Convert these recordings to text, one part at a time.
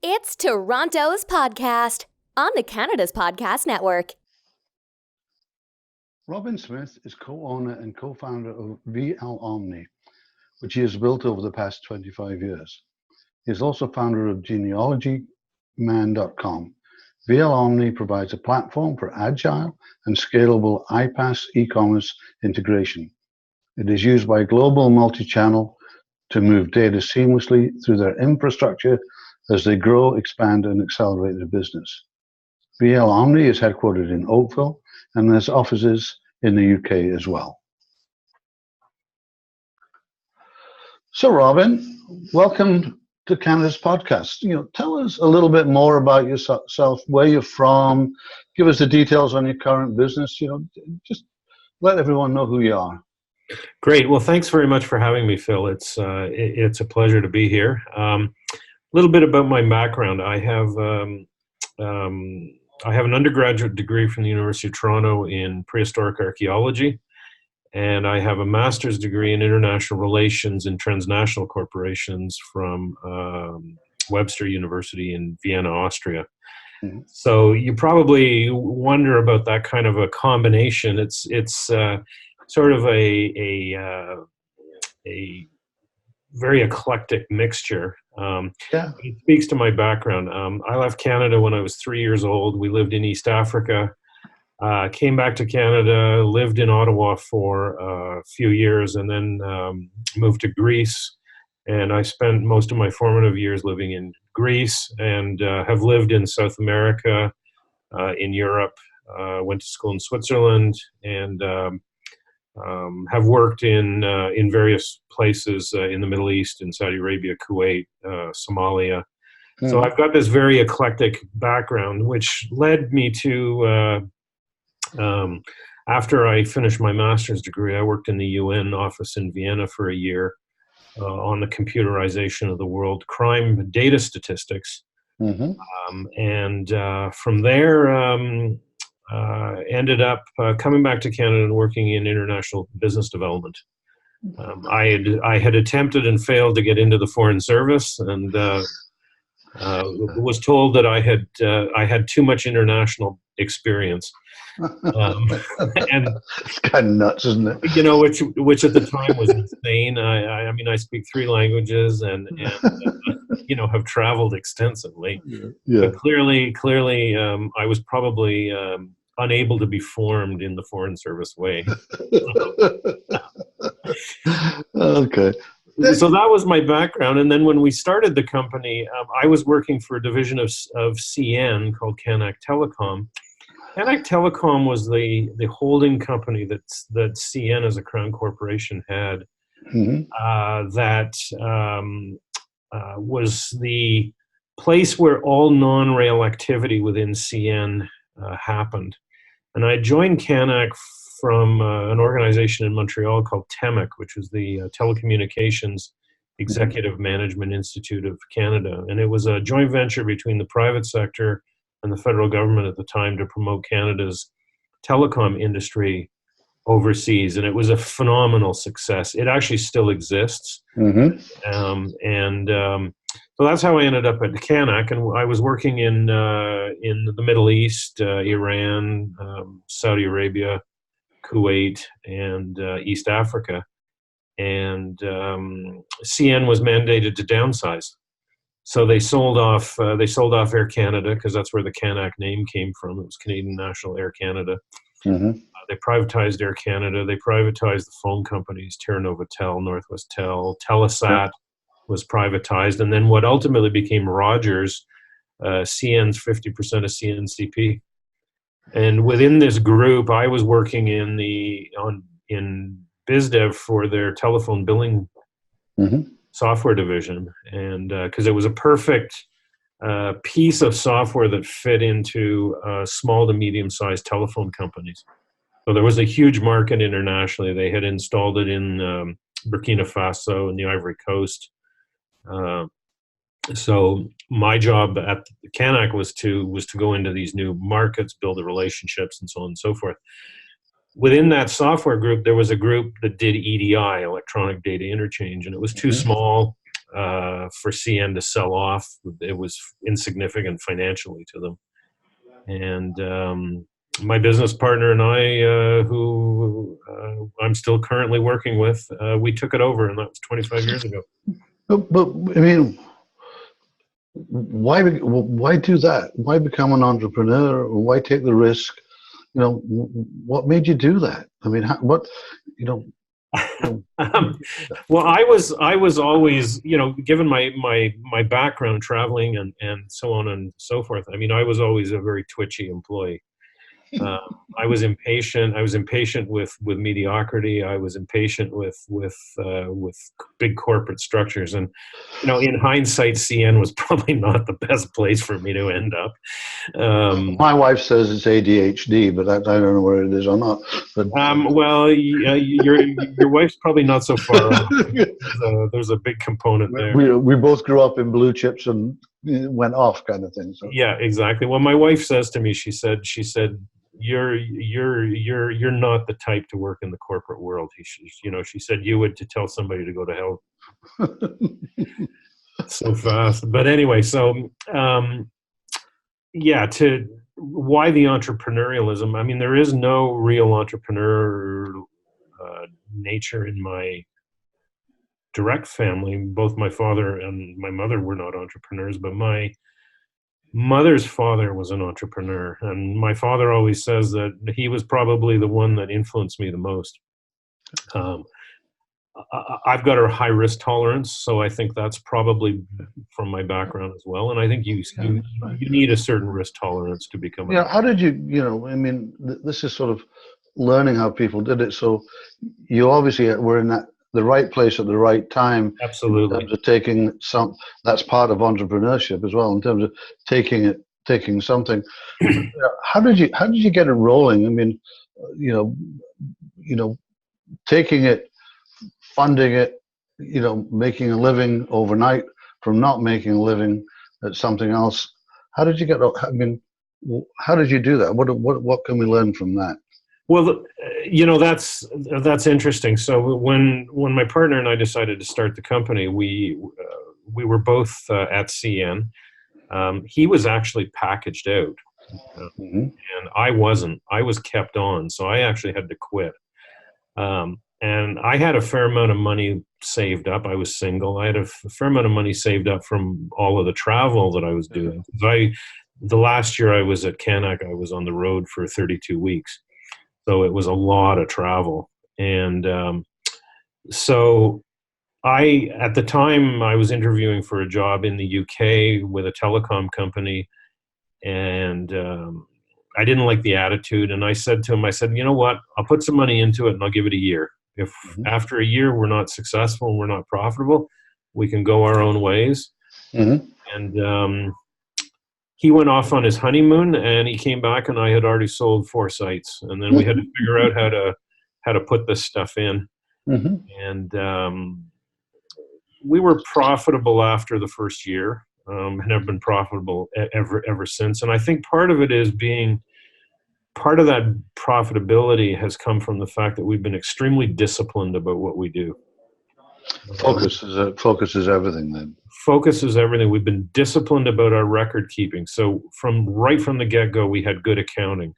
It's Toronto's podcast on the Canada's Podcast Network. Robin Smith is co-owner and co-founder of OMNI, which he has built over the past 25 years. He is also founder of genealogyman.com. OMNI provides a platform for agile and scalable iPaaS e-commerce integration. It is used by global multichannel to move data seamlessly through their infrastructure as they grow, expand, and accelerate their business. OMNI is headquartered in Oakville and has offices in the UK as well. So, Robin, welcome to Canada's podcast. Tell us a little bit more about yourself, where you're from, give us the details on your current business. Just let everyone know who you are. Great. Well, thanks very much for having me, Phil. It's a pleasure to be here. A little bit about my background. I have an undergraduate degree from the University of Toronto in prehistoric archaeology, and I have a master's degree in international relations and transnational corporations from Webster University in Vienna, Austria. Mm-hmm. So you probably wonder about that kind of a combination. It's sort of a very eclectic mixture. It speaks to my background. I left Canada when I was 3 years old. We lived in East Africa, came back to Canada, lived in Ottawa for a few years, and then moved to Greece. And I spent most of my formative years living in Greece and have lived in South America, in Europe, went to school in Switzerland, and have worked in various places in the Middle East, in Saudi Arabia, Kuwait, Somalia. Mm. So I've got this very eclectic background, which led me to, after I finished my master's degree, I worked in the UN office in Vienna for a year on the computerization of the world crime data statistics. Mm-hmm. From there, ended up coming back to Canada and working in international business development. I had attempted and failed to get into the Foreign Service, and was told that I had too much international experience. And it's kind of nuts, isn't it? Which at the time was insane. I mean, I speak 3 languages and have traveled extensively. Yeah. But clearly, I was probably unable to be formed in the Foreign Service way. Okay. So that was my background. And then when we started the company, I was working for a division of CN called Kanak Telecom. Kanak Telecom was the holding company that CN as a crown corporation had. Mm-hmm. That was the place where all non-rail activity within CN happened. And I joined Kanak from an organization in Montreal called TEMIC, which was the Telecommunications Executive Management Institute of Canada. And it was a joint venture between the private sector and the federal government at the time to promote Canada's telecom industry overseas. And it was a phenomenal success. It actually still exists. Mm-hmm. So that's how I ended up at Kanak, and I was working in the Middle East, Iran, Saudi Arabia, Kuwait, and East Africa. And CN was mandated to downsize, so they sold off Air Canada, because that's where the Kanak name came from. It was Canadian National Air Canada. Mm-hmm. They privatized Air Canada. They privatized the phone companies, Terra Novotel, Northwestel, Telesat. Was privatized, and then what ultimately became Rogers, CN's 50% of CNCP. And within this group, I was working in BizDev for their telephone billing software division, and because it was a perfect piece of software that fit into small to medium-sized telephone companies. So there was a huge market internationally. They had installed it in Burkina Faso and the Ivory Coast. So my job at Kanak was to go into these new markets, build the relationships, and so on and so forth. Within that software group, there was a group that did EDI, electronic data interchange, and it was too small. for CN to sell off. It was insignificant financially to them. And my business partner and I, who I'm still currently working with, we took it over, and that was 25 years ago. But I mean, why do that? Why become an entrepreneur? Why take the risk? You know, what made you do that? I mean, what, you know? Well, I was always, you know, given my background traveling and so on and so forth. I mean, I was always a very twitchy employee. I was impatient. I was impatient with mediocrity. I was impatient with big corporate structures. And, you know, in hindsight, CN was probably not the best place for me to end up. My wife says it's ADHD, but I don't know where it is or not. But well, your wife's probably not so far off. There's a big component there. We both grew up in blue chips and went off, kind of thing. So. Yeah, exactly. Well, my wife says to me, she said, you're not the type to work in the corporate world. She said you would to tell somebody to go to hell so fast. But anyway, so to why the entrepreneurialism? I mean, there is no real entrepreneur nature in my direct family. Both my father and my mother were not entrepreneurs, but my mother's father was an entrepreneur, and my father always says that he was probably the one that influenced me the most. I've got a high risk tolerance, so I think that's probably from my background as well. And I think you need a certain risk tolerance to become. Yeah. How did you? I mean, this is sort of learning how people did it. So you obviously were in the right place at the right time. Absolutely. In terms of taking that's part of entrepreneurship as well. In terms of taking something. How did you get it rolling? I mean, taking it, funding it, making a living overnight from not making a living at something else. How did you get? I mean, how did you do that? What can we learn from that? Well, that's interesting. So when my partner and I decided to start the company, we were both at CN. He was actually packaged out, and I wasn't. I was kept on, so I actually had to quit. And I had a fair amount of money saved up. I was single. I had a fair amount of money saved up from all of the travel that I was doing. The last year I was at Kanak, I was on the road for 32 weeks. So it was a lot of travel. And so at the time, I was interviewing for a job in the UK with a telecom company. And I didn't like the attitude. And I said to him, you know what? I'll put some money into it and I'll give it a year. If after a year we're not successful and we're not profitable, we can go our own ways. And he went off on his honeymoon, and he came back, and I had already sold 4 sites. And then we had to figure out how to put this stuff in. And we were profitable after the first year, and have been profitable ever since. And I think part of it is part of that profitability has come from the fact that we've been extremely disciplined about what we do. Focus is everything then. Focus is everything. We've been disciplined about our record keeping. So right from the get-go, we had good accounting.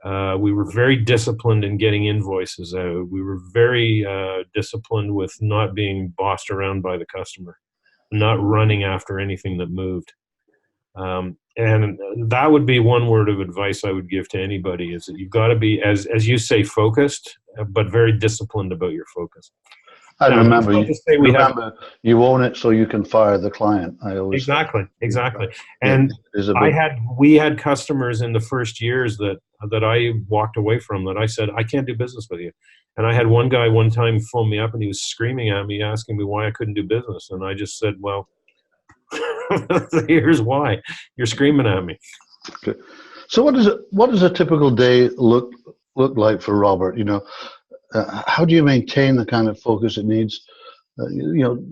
We were very disciplined in getting invoices out. We were very disciplined with not being bossed around by the customer, not running after anything that moved. And that would be one word of advice I would give to anybody, is that you've got to be, as you say, focused, but very disciplined about your focus. I remember you own it so you can fire the client. I always exactly. And we had customers in the first years that I walked away from, that I said, I can't do business with you. And I had one guy one time phone me up, and he was screaming at me, asking me why I couldn't do business. And I just said, well, here's why. You're screaming at me. Okay. So what does a typical day look like for Robert? How do you maintain the kind of focus it needs, to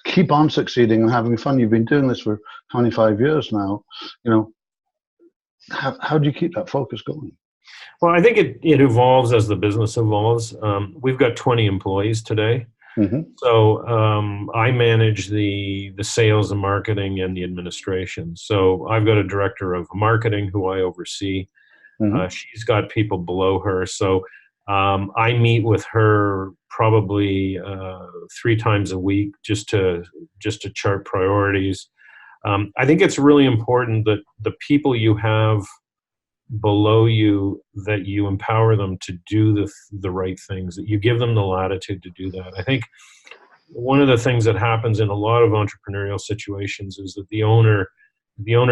keep on succeeding and having fun? You've been doing this for 25 years now. How do you keep that focus going? Well, I think it evolves as the business evolves. We've got 20 employees today. So I manage the sales and marketing and the administration. So I've got a director of marketing who I oversee. She's got people below her. So I meet with her probably 3 times a week just to chart priorities. I think it's really important that the people you have below you, that you empower them to do the right things, that you give them the latitude to do that. I think one of the things that happens in a lot of entrepreneurial situations is that the owner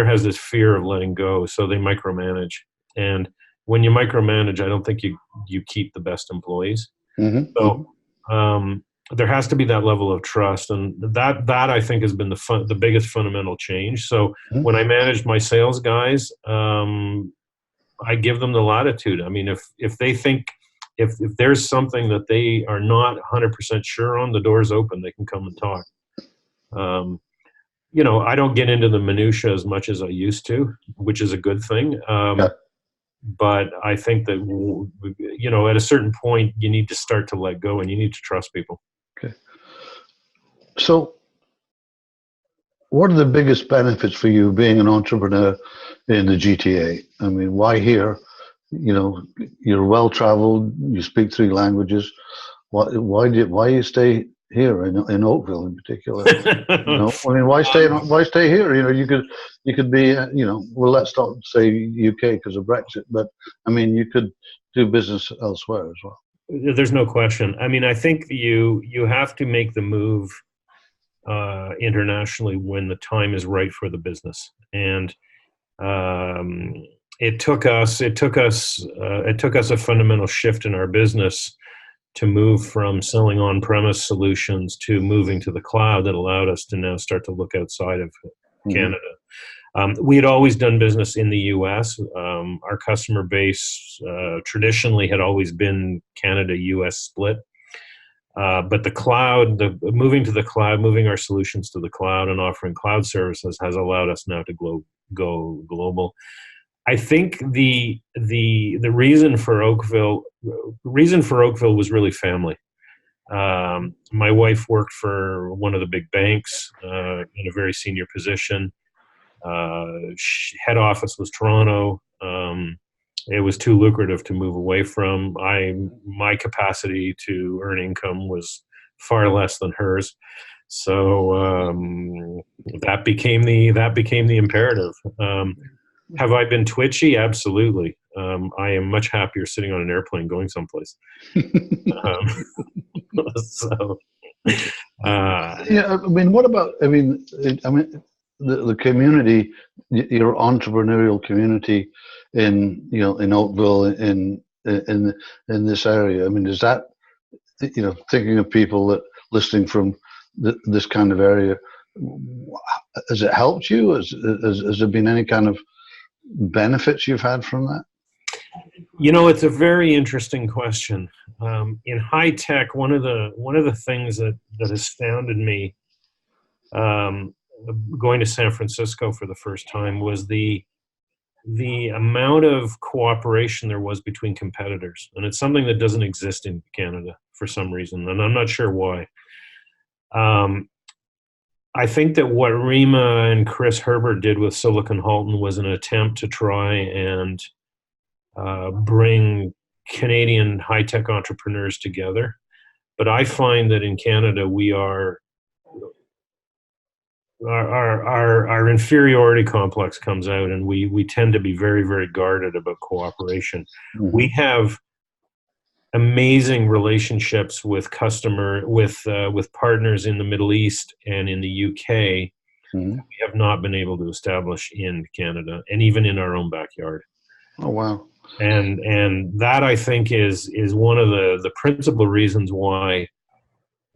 has this fear of letting go, so they micromanage. And when you micromanage, I don't think you keep the best employees. So there has to be that level of trust, and that I think has been the biggest fundamental change. So when I managed my sales guys, I give them the latitude. I mean, if they think if there's something that they are not 100% sure on, the door's open. They can come and talk. I don't get into the minutia as much as I used to, which is a good thing. But I think that, at a certain point, you need to start to let go and you need to trust people. Okay. So what are the biggest benefits for you being an entrepreneur in the GTA? I mean, why here? You're well-traveled, you speak 3 languages. Why you stay here in Oakville in particular? Why stay here? You could be, well, let's not say UK because of Brexit, but I mean, you could do business elsewhere as well. There's no question. I mean, I think you have to make the move internationally when the time is right for the business. And it took us a fundamental shift in our business to move from selling on-premise solutions to moving to the cloud that allowed us to now start to look outside of Canada. We had always done business in the U.S. Our customer base traditionally had always been Canada-U.S. split. But the cloud, moving to the cloud, moving our solutions to the cloud and offering cloud services has allowed us now to go global. I think the reason for Oakville was really family. My wife worked for one of the big banks in a very senior position. Head office was Toronto. It was too lucrative to move away from. My capacity to earn income was far less than hers, so that became the imperative. Have I been twitchy? Absolutely. I am much happier sitting on an airplane going someplace. What about? The community, your entrepreneurial community in Oakville, in this area. I mean, is that, thinking of people that listening from this kind of area, has it helped you? Has there been any kind of benefits you've had from that? It's a very interesting question. In high tech, one of the things that astounded me going to San Francisco for the first time was the amount of cooperation there was between competitors. And it's something that doesn't exist in Canada for some reason, and I'm not sure why. I think that what Rima and Chris Herbert did with Silicon Halton was an attempt to try and bring Canadian high-tech entrepreneurs together. But I find that in Canada, we are our inferiority complex comes out, and we tend to be very, very guarded about cooperation. We have amazing relationships with partners in the Middle East and in the UK. We have not been able to establish in Canada, and even in our own backyard. Oh, wow. And that, I think, is one of the principal reasons why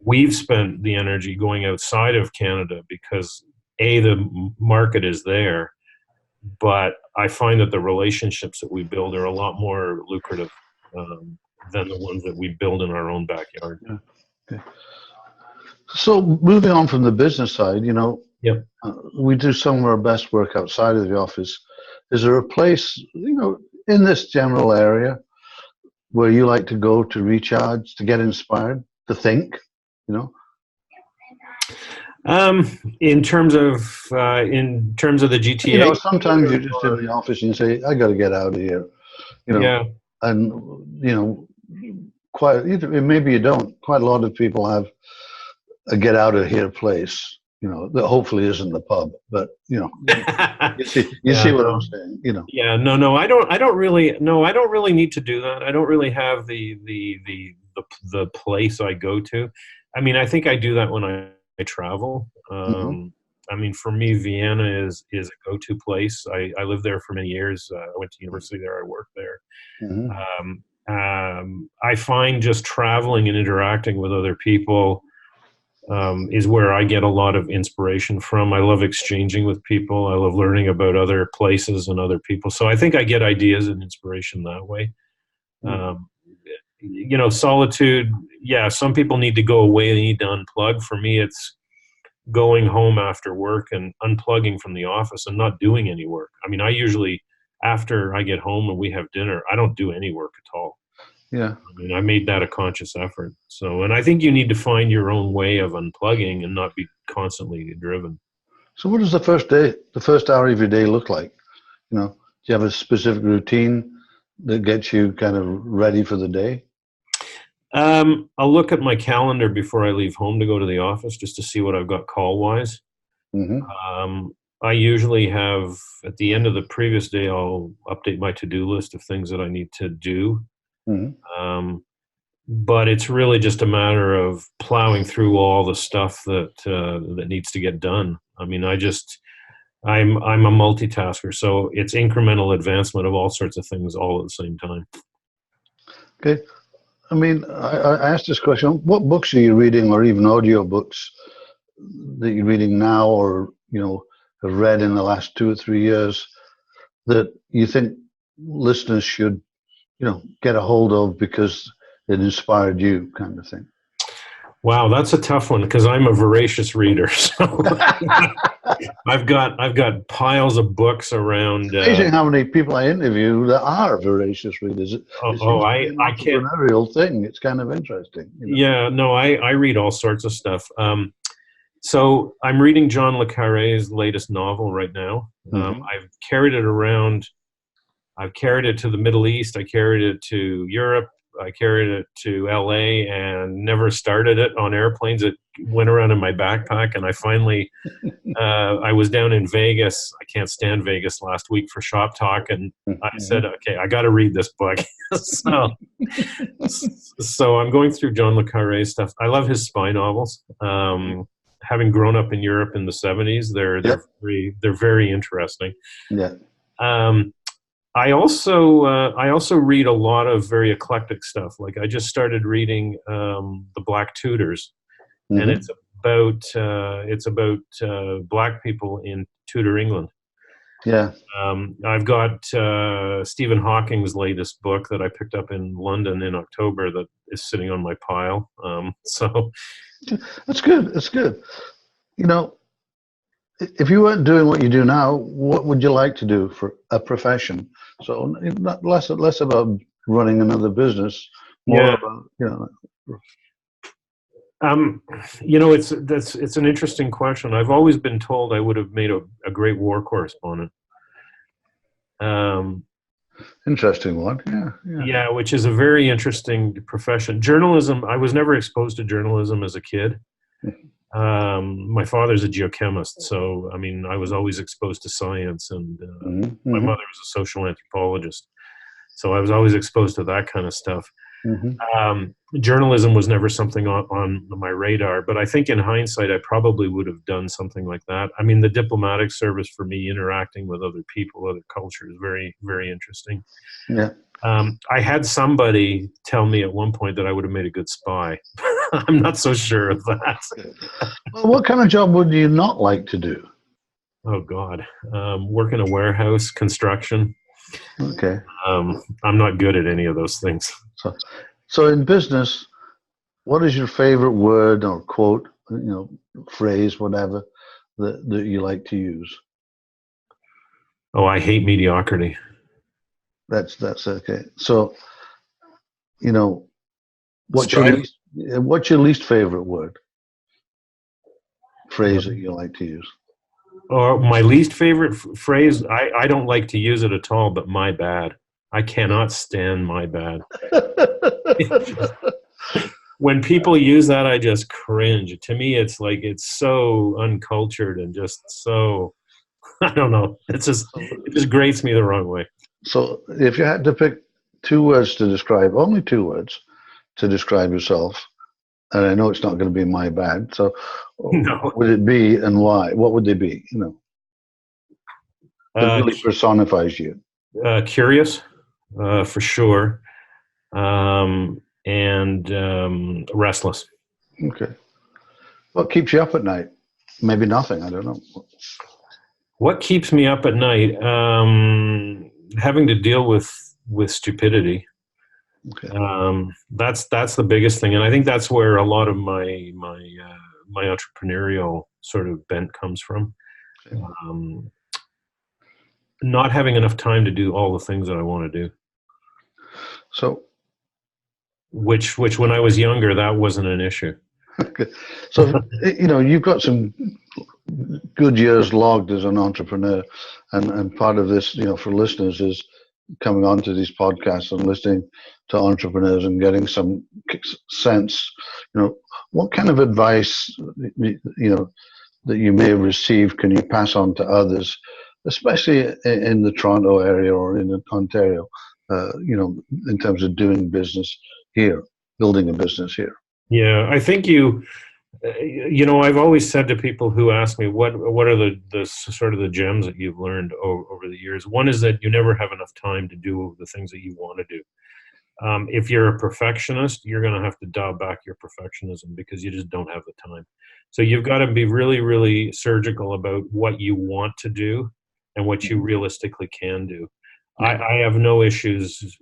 we've spent the energy going outside of Canada, because the market is there, but I find that the relationships that we build are a lot more lucrative than the ones that we build in our own backyard. Yeah. Okay. So moving on from the business side, we do some of our best work outside of the office. Is there a place, in this general area where you like to go to recharge, to get inspired, to think? You know, In terms of the GTA, you know, sometimes you're just in the office and you say, "I got to get out of here." You know, yeah. and you know, maybe you don't. Quite a lot of people have a get out of here place. You know, that hopefully isn't the pub, but you know, you see what I'm saying. You know. Yeah, no, I don't really need to do that. I don't really have the place I go to. I mean, I think I do that when I travel. Mm-hmm. I mean, for me, Vienna is a go-to place. I lived there for many years. I went to university there. I worked there. Mm-hmm. I find just traveling and interacting with other people is where I get a lot of inspiration from. I love exchanging with people. I love learning about other places and other people. So I think I get ideas and inspiration that way. You know, solitude, yeah, some people need to go away. They need to unplug. For me, it's going home after work and unplugging from the office and not doing any work. I mean, I usually, after I get home and we have dinner, I don't do any work at all. Yeah. I mean, I made that a conscious effort. So, and I think you need to find your own way of unplugging and not be constantly driven. So what does the first hour of your day look like? You know, do you have a specific routine that gets you kind of ready for the day? I'll look at my calendar before I leave home to go to the office just to see what I've got call-wise. Mm-hmm. I usually have, at the end of the previous day, I'll update my to-do list of things that I need to do. Mm-hmm. But it's really just a matter of plowing through all the stuff that needs to get done. I mean, I'm a multitasker, so it's incremental advancement of all sorts of things all at the same time. Okay. I mean, I asked this question, what books are you reading, or even audio books that you're reading now, or, you know, have read in the last 2 or 3 years that you think listeners should, you know, get a hold of because it inspired you, kind of thing? Wow, that's a tough one because I'm a voracious reader. So I've got piles of books around. Amazing how many people I interview that are voracious readers. It seems to be an I can't. entrepreneurial thing. It's kind of interesting. You know? Yeah, no, I read all sorts of stuff. So I'm reading John le Carré's latest novel right now. Mm-hmm. I've carried it around. I've carried it to the Middle East. I carried it to Europe. I carried it to LA and never started it on airplanes. It went around in my backpack, and I finally, I was down in Vegas. I can't stand Vegas last week for Shop Talk, and I said, okay, I got to read this book. So I'm going through John le Carré's stuff. I love his spy novels. Having grown up in Europe in the 70s, they're very interesting. Yeah. I also read a lot of very eclectic stuff. Like I just started reading The Black Tudors, Mm-hmm. and it's about Black people in Tudor England. Yeah. I've got Stephen Hawking's latest book that I picked up in London in October that is sitting on my pile. So That's good. That's good. You know, if you weren't doing what you do now, what would you like to do for a profession? So not less about running another business, more about, you know. You know, it's an interesting question. I've always been told I would have made a great war correspondent. Interesting one. Yeah. Yeah, which is a very interesting profession. Journalism, I was never exposed to journalism as a kid. My father's a geochemist, so I mean, I was always exposed to science, and my mother was a social anthropologist, so I was always exposed to that kind of stuff. Journalism was never something on my radar, but I think in hindsight, I probably would have done something like that. I mean, the diplomatic service for me, interacting with other people, other cultures, very, very interesting. Yeah. I had somebody tell me at one point that I would have made a good spy. I'm not so sure of that. Well, what kind of job would you not like to do? Oh, God. Work in a warehouse, construction. Okay. I'm not good at any of those things. So in business, what is your favorite word or quote, you know, phrase, whatever, that you like to use? Oh, I hate mediocrity. That's okay. So, you know, what's strive What's your least favorite phrase that you like to use? Or my least favorite phrase, I don't like to use it at all, but my bad. I cannot stand my bad. When people use that, I just cringe. To me, it's like, it's so uncultured and just so, I don't know. It just grates me the wrong way. So if you had to pick only two words to describe yourself, and I know it's not going to be my bad, so No. what would it be and why? What would they be? That really personifies you. Curious, for sure, and restless. Okay. What keeps you up at night? Maybe nothing. I don't know. What keeps me up at night? Having to deal with stupidity. Okay. That's the biggest thing, and I think that's where a lot of my entrepreneurial sort of bent comes from. Okay. Not having enough time to do all the things that I want to do. So, which when I was younger, that wasn't an issue. Okay. So, you've got some good years logged as an entrepreneur, and part of this, for listeners, is coming onto these podcasts and listening to entrepreneurs and getting some sense, what kind of advice, that you may have received can you pass on to others, especially in the Toronto area or in Ontario, in terms of doing business here, building a business here? Yeah, I think I've always said to people who ask me, what are the sort of the gems that you've learned over the years? One is that you never have enough time to do the things that you want to do. If you're a perfectionist, you're going to have to dial back your perfectionism because you just don't have the time. So you've got to be really, really surgical about what you want to do and what you realistically can do. I have no issues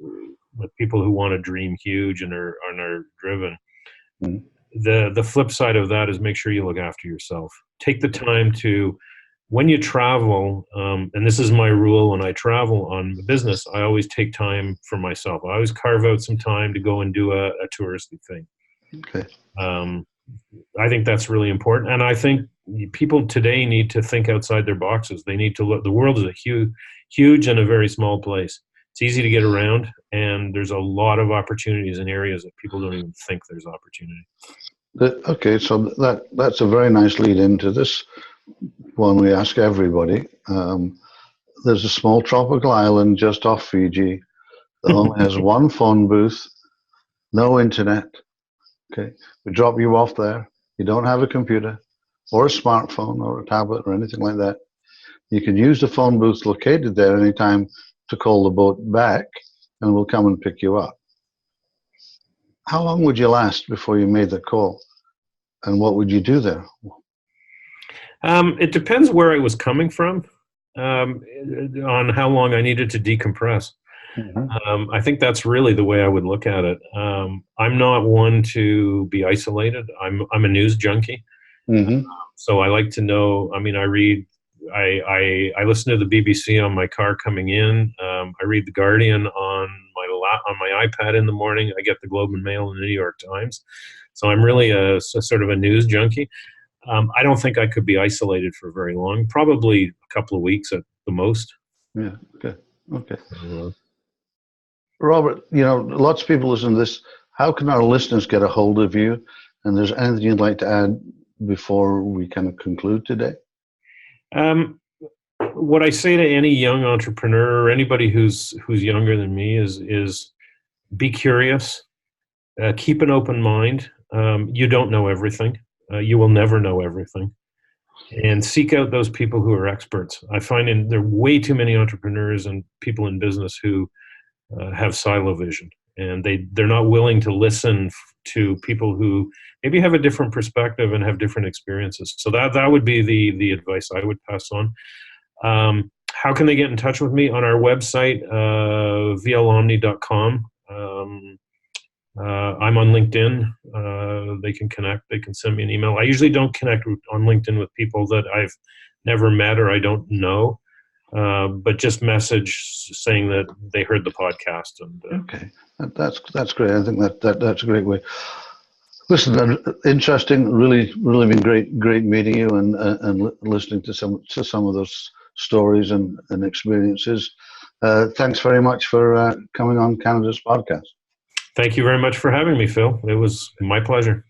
with people who want to dream huge and are driven. Mm-hmm. The flip side of that is make sure you look after yourself. Take the time to, when you travel, and this is my rule when I travel on business, I always take time for myself. I always carve out some time to go and do a touristy thing. Okay. I think that's really important. And I think people today need to think outside their boxes. They need to look. The world is a huge and a very small place. It's easy to get around, and there's a lot of opportunities in areas that people don't even think there's opportunity. Okay, so that's a very nice lead into this one we ask everybody. There's a small tropical island just off Fiji that only has one phone booth, no internet. Okay, we drop you off there. You don't have a computer or a smartphone or a tablet or anything like that. You can use the phone booth located there anytime to call the boat back, and we'll come and pick you up. How long would you last before you made the call? And what would you do there? It depends where I was coming from, on how long I needed to decompress. Mm-hmm. I think that's really the way I would look at it. I'm not one to be isolated. I'm a news junkie. Mm-hmm. So I like to know. I mean, I listen to the BBC on my car coming in. I read the Guardian on my iPad in the morning. I get the Globe and Mail and the New York Times. So I'm really a sort of a news junkie. I don't think I could be isolated for very long. Probably a couple of weeks at the most. Yeah. Okay. Robert, lots of people listen to this. How can our listeners get a hold of you? And there's anything you'd like to add before we kind of conclude today? What I say to any young entrepreneur or anybody who's younger than me is be curious, keep an open mind. You don't know everything. You will never know everything. And seek out those people who are experts. I find there are way too many entrepreneurs and people in business who have silo vision, and they're not willing to listen to people who maybe have a different perspective and have different experiences. So that would be the advice I would pass on. How can they get in touch with me? On our website, vlomni.com. I'm on LinkedIn. They can connect. They can send me an email. I usually don't connect on LinkedIn with people that I've never met or I don't know, but just message saying that they heard the podcast. And okay, that's great. I think that's a great way. Listen, interesting. Really been great meeting you and listening to some of those stories and experiences. Thanks very much for coming on Canada's podcast. Thank you very much for having me, Phil. It was my pleasure.